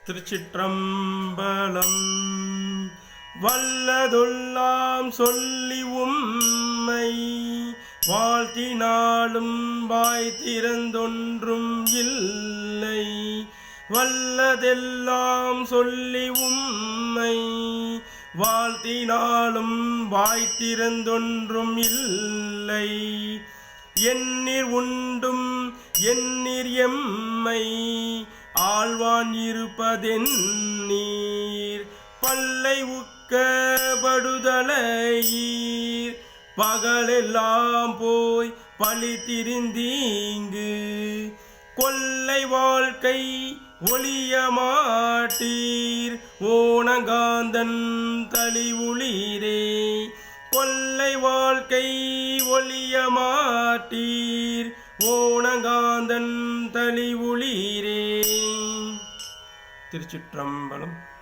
திருச்சிற்றம்பலம். வல்லதொல்லாம் சொல்லி உம்மை வாழ்த்தினாலும் வாய் திறந்தொன்றும் இல்லை. வல்லதெல்லாம் சொல்லி உம்மை வாழ்த்தினாலும் வாய் திறந்தொன்றும் இல்லை. எண்ணீர் உண்டும் எண்ணீர் எம்மை ஆழ்வான் இருப்பதென் நீர். பல்லை உக்கப்படுதலையீர் பகலெல்லாம் போய் பழி திரிந்தீங்கு. கொல்லை வாழ்க்கை ஒளிய மாட்டீர் ஓணங்காந்தன் தளிவுளீரே. கொல்லை வாழ்க்கை ஒளிய மாட்டீர் ஓணங்காந்தன் தளிவுளீரே. திருச்சிற்றம்பலம்.